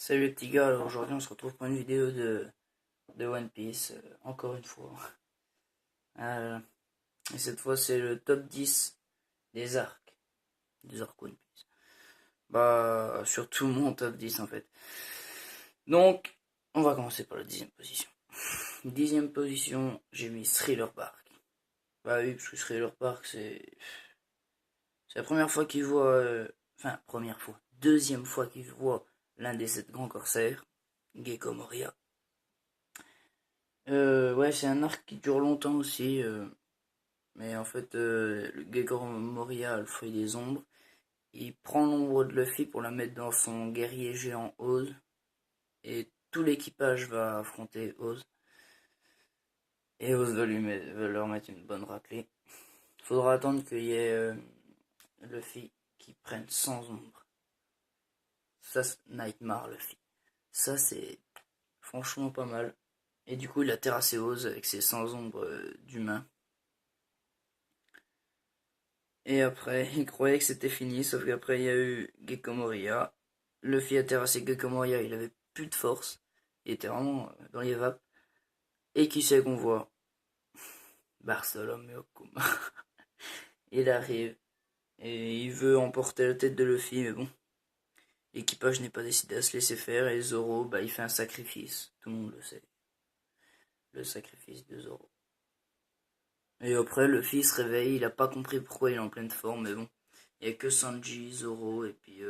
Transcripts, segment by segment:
Salut les petits gars, alors aujourd'hui on se retrouve pour une vidéo de One Piece, encore une fois. Euh, et cette fois c'est le top 10 des arcs One Piece. Bah, surtout mon top 10 en fait. Donc, on va commencer par la 10e position. 10e position, j'ai mis Thriller Bark. Bah oui, parce que Thriller Bark c'est la première fois qu'il voit, enfin, première fois, deuxième fois qu'il voit l'un des 7 grands corsaires, Gecko Moria. Ouais, c'est un arc qui dure longtemps aussi. Mais en fait, le Gecko Moria, le fruit des ombres, il prend l'ombre de Luffy pour la mettre dans son guerrier géant Oz. Et tout l'équipage va affronter Oz. Et Oz va leur mettre une bonne raclée. Faudra attendre qu'il y ait Luffy qui prenne sans ombre. Ça, c'est Nightmare Luffy. Ça, c'est franchement pas mal. Et du coup, il a terrassé Oz avec ses sans ombre d'humains. Et après, il croyait que c'était fini, sauf qu'après, il y a eu Gecko Moria. Luffy a terrassé Gecko Moria, il avait plus de force. Il était vraiment dans les vapes. Et qui c'est qu'on voit? Bartholomew Kuma. Il arrive et il veut emporter la tête de Luffy, mais bon. L'équipage n'est pas décidé à se laisser faire et Zoro, bah, il fait un sacrifice. Tout le monde le sait. Le sacrifice de Zoro. Et après, Luffy se réveille, il a pas compris pourquoi il est en pleine forme, mais bon. Il n'y a que Sanji, Zoro et puis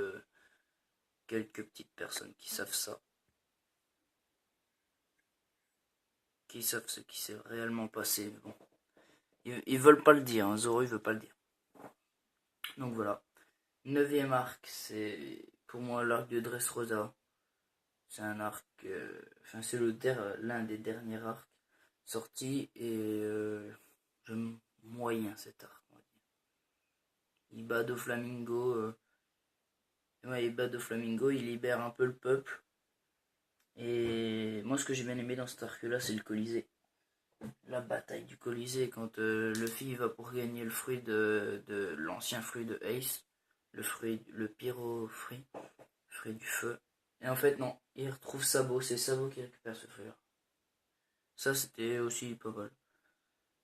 quelques petites personnes qui savent ça. Qui savent ce qui s'est réellement passé. Mais bon, ils veulent pas le dire, hein. Zoro il veut pas le dire. Donc voilà. 9e arc, c'est pour moi l'arc de Dressrosa. C'est un arc, enfin c'est l'un des derniers arcs sortis et j'aime moyen cet arc. On va dire. Il bat Doflamingo, ouais, il bat Doflamingo, il libère un peu le peuple. Et moi ce que j'ai bien aimé dans cet arc là, c'est le Colisée. La bataille du Colisée quand Luffy va pour gagner le fruit de l'ancien fruit de Ace, le pyro fruit du feu. Et en fait non, il retrouve Sabo, c'est Sabo qui récupère ce fruit là. Ça c'était aussi pas mal.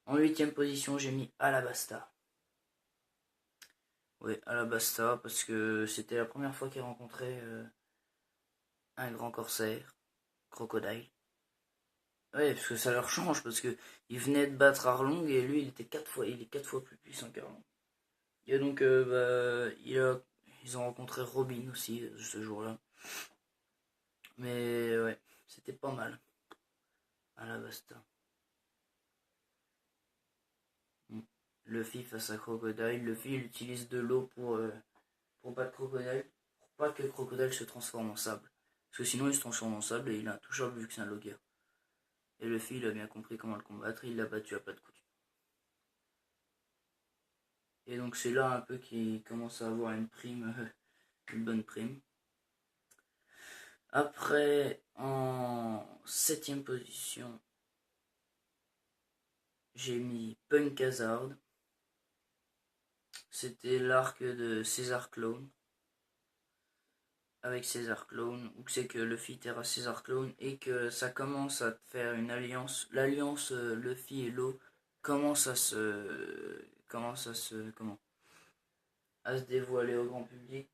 En 8e position j'ai mis Alabasta. Oui, Alabasta parce que c'était la première fois qu'il rencontrait un grand corsaire, Crocodile. Ouais, parce que ça leur change, parce que il venait de battre Arlong et lui il est 4 fois plus puissant qu'Arlong. Et donc, ils ont rencontré Robin aussi ce jour-là. Mais ouais, c'était pas mal. À la basta. Luffy face à Crocodile. Luffy il utilise de l'eau pour battre Crocodile. Pour pas que Crocodile se transforme en sable. Parce que sinon il se transforme en sable et il est intouchable vu que c'est un Logia. Et Luffy il a bien compris comment le combattre. Il l'a battu à pas de couture. Et donc c'est là un peu qu'il commence à avoir une prime. Une bonne prime. Après, en 7e position, j'ai mis Punk Hazard. C'était l'arc de César Clone. Avec César Clone, où c'est que Luffy terrasse César Clone et que ça commence à faire une alliance. L'alliance Luffy et Law commence à se. Commence à se. Comment à se dévoiler au grand public.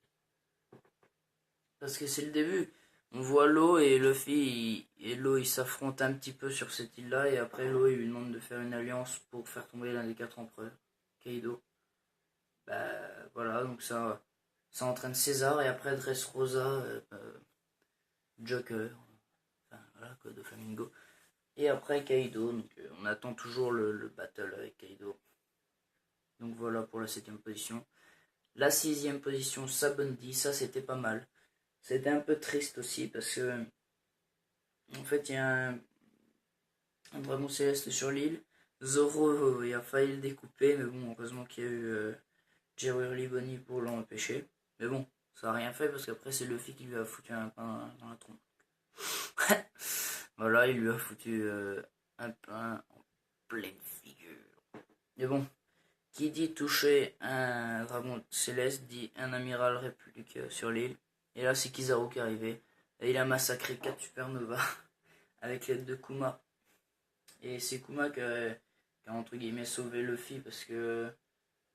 Parce que c'est le début. On voit Law et Luffy et Law ils s'affrontent un petit peu sur cette île là et après Law il lui demande de faire une alliance pour faire tomber l'un des 4 empereurs, Kaido. Bah voilà, donc ça entraîne César et après Dressrosa, Joker, enfin voilà quoi, de Flamingo. Et après Kaido, donc on attend toujours le battle avec Kaido. Donc voilà pour la 7e position. La 6e position, Sabondi, ça c'était pas mal. C'était un peu triste aussi parce que en fait il y a un dragon céleste sur l'île. Zoro il a failli le découper, mais bon heureusement qu'il y a eu Jerry Liboni pour l'empêcher. Mais bon, ça a rien fait parce qu'après c'est Luffy qui lui a foutu un pain dans la trompe. Voilà, il lui a foutu un pain en pleine figure. Mais bon, qui dit toucher un dragon céleste dit un amiral république sur l'île. Et là c'est Kizaru qui est arrivé Et il a massacré 4 supernovas avec l'aide de Kuma. Et c'est Kuma qui a entre guillemets sauvé Luffy parce que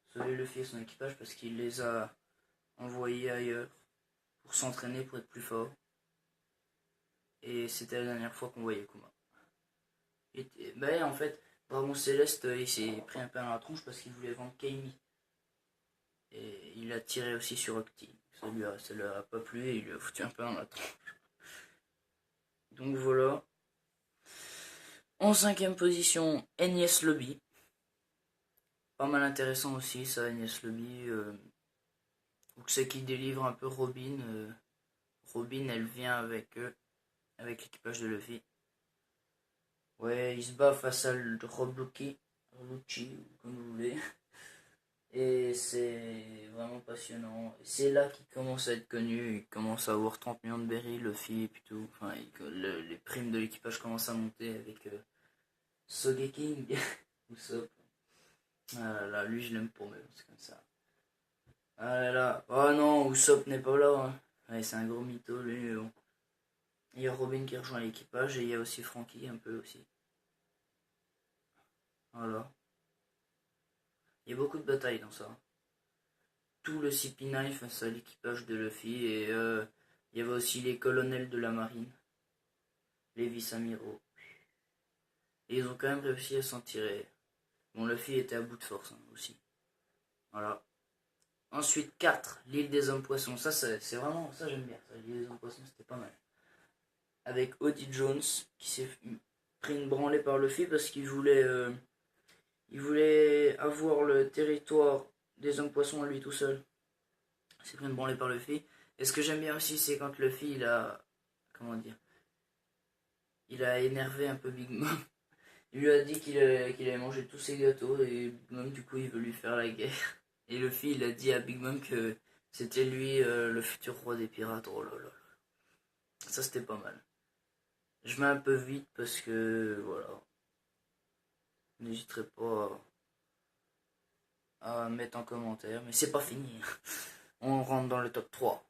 sauvé Luffy et son équipage parce qu'il les a envoyés ailleurs pour s'entraîner pour être plus fort. Et c'était la dernière fois qu'on voyait Kuma. Et ben en fait, Dragon Céleste il s'est pris un peu dans la tronche parce qu'il voulait vendre Kaimi. Et il a tiré aussi sur Octi. Ça lui a pas plu et il lui a foutu un peu dans la tronche. Donc voilà. En 5ème position, Enies Lobby. Pas mal intéressant aussi ça, Enies Lobby. Donc c'est qui délivre un peu Robin. Robin elle vient avec eux, avec l'équipage de Luffy. Ouais, il se bat face à Rob Lucci, comme vous voulez. Et c'est vraiment passionnant. C'est là qu'il commence à être connu, il commence à avoir 30 millions de berries, Luffy et puis tout. Enfin, les primes de l'équipage commencent à monter avec Sogeking ou Sop. Ah là, lui je l'aime pour même, c'est comme ça. Ah là là, oh non, Usopp n'est pas là. Hein. Ouais, c'est un gros mytho lui, mais bon. Il y a Robin qui rejoint l'équipage et il y a aussi Franky un peu aussi. Voilà. Il y a beaucoup de batailles dans ça. Tout le CP9 face à l'équipage de Luffy et il y avait aussi les colonels de la marine, les vice-amiraux. Et ils ont quand même réussi à s'en tirer. Bon, Luffy était à bout de force hein, aussi. Voilà. Ensuite, 4, l'île des hommes poissons. Ça, c'est vraiment, ça j'aime bien. Ça, l'île des hommes poissons, c'était pas mal. Avec Odie Jones, qui s'est pris une branlée par Luffy parce il voulait avoir le territoire des hommes poissons à lui tout seul. Il s'est pris une branlée par Luffy. Et ce que j'aime bien aussi, c'est quand Luffy, il a, comment dire, il a énervé un peu Big Mom. Il lui a dit qu'il allait manger tous ses gâteaux et Big Mom, du coup, il veut lui faire la guerre. Et Luffy, il a dit à Big Mom que c'était lui le futur roi des pirates. Oh là là. Ça, c'était pas mal. Je mets un peu vite parce que, voilà. N'hésiterai pas à mettre en commentaire. Mais c'est pas fini. On rentre dans le top 3.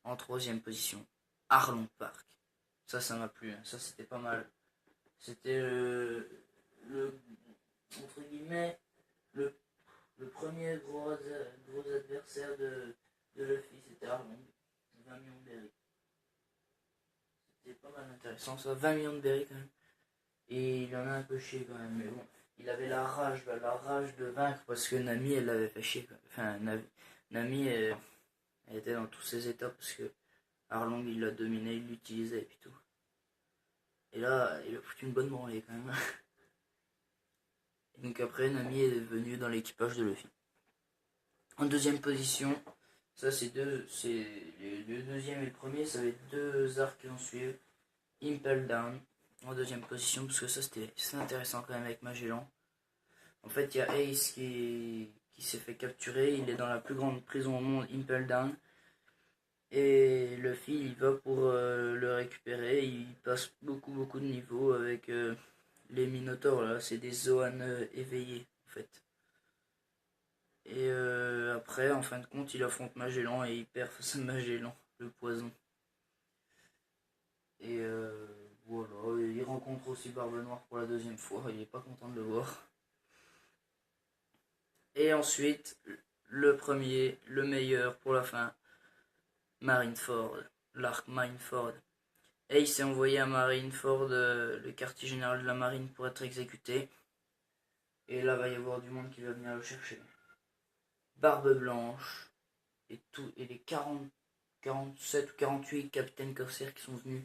En 3ème position, Arlong Park. Ça m'a plu. Ça, c'était pas mal. C'était entre guillemets, le premier gros adversaire de Luffy. C'était Arlong. 20 millions de berries. C'était pas mal intéressant ça. 20 millions de berries quand même. Et il en a un peu chier quand même. Mais bon, il avait la rage de vaincre parce que Nami, elle l'avait fait chier. Enfin, Nami, elle était dans tous ses états parce que Arlong, il l'a dominé, il l'utilisait et puis tout. Et là, il a foutu une bonne branlée quand même. Et donc après, Nami est venue dans l'équipage de Luffy. En 2ème position, ça c'est le 2ème et le premier, ça va être 2 arcs qui vont suivre. Impel Down en 2ème position, parce que ça c'est intéressant quand même avec Magellan. En fait, il y a Ace qui s'est fait capturer, il est dans la plus grande prison au monde, Impel Down. Et Luffy, il va pour le récupérer, il passe beaucoup de niveaux avec les Minotaurs, là, c'est des Zoan éveillés, en fait. Et après, en fin de compte, il affronte Magellan et il perd face à Magellan, le poison. Et voilà, il rencontre aussi Barbe Noire pour la 2ème fois, il est pas content de le voir. Et ensuite, le premier, le meilleur pour la fin, Marineford, l'arc Marineford. Ace est envoyé à Marineford, le quartier général de la marine, pour être exécuté. Et là, va y avoir du monde qui va venir le chercher. Barbe Blanche et les 47 ou 48 capitaines corsaires qui sont venus.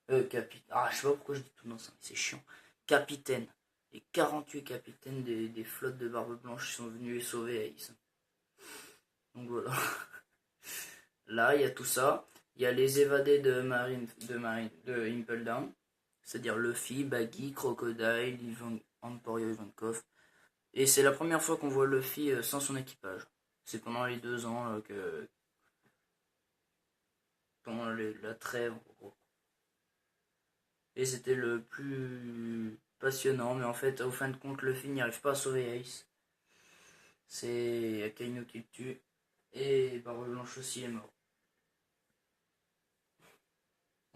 Je sais pas pourquoi je dis tout dans ça, c'est chiant. Capitaine. Les 48 capitaines des flottes de Barbe Blanche sont venus sauver Ace. Donc voilà. Là, il y a tout ça. Il y a les évadés de Impel Down. C'est-à-dire Luffy, Baggy, Crocodile, Emporio Ivankov. Et c'est la première fois qu'on voit Luffy sans son équipage. C'est pendant les 2 ans pendant la trêve en gros. Et c'était le plus passionnant, mais en fait, au fin de compte, Luffy n'y arrive pas à sauver Ace. C'est Akainu qui le tue. Et Barbe Blanche aussi est mort.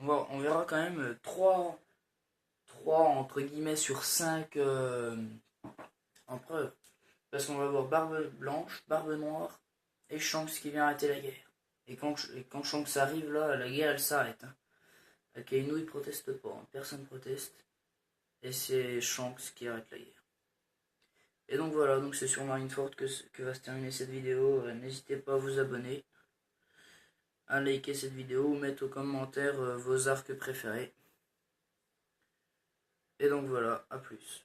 on verra quand même 3 entre guillemets sur 5 empereurs. Parce qu'on va voir Barbe Blanche, Barbe Noire et Shanks qui vient arrêter la guerre. Et quand Shanks arrive là, la guerre elle s'arrête. Hein. Akainu il proteste pas, hein. Personne proteste. Et c'est Shanks qui arrête la guerre. Et donc voilà, donc c'est sur Marineford que va se terminer cette vidéo. N'hésitez pas à vous abonner, à liker cette vidéo ou mettre aux commentaires vos arcs préférés. Et donc voilà, à plus.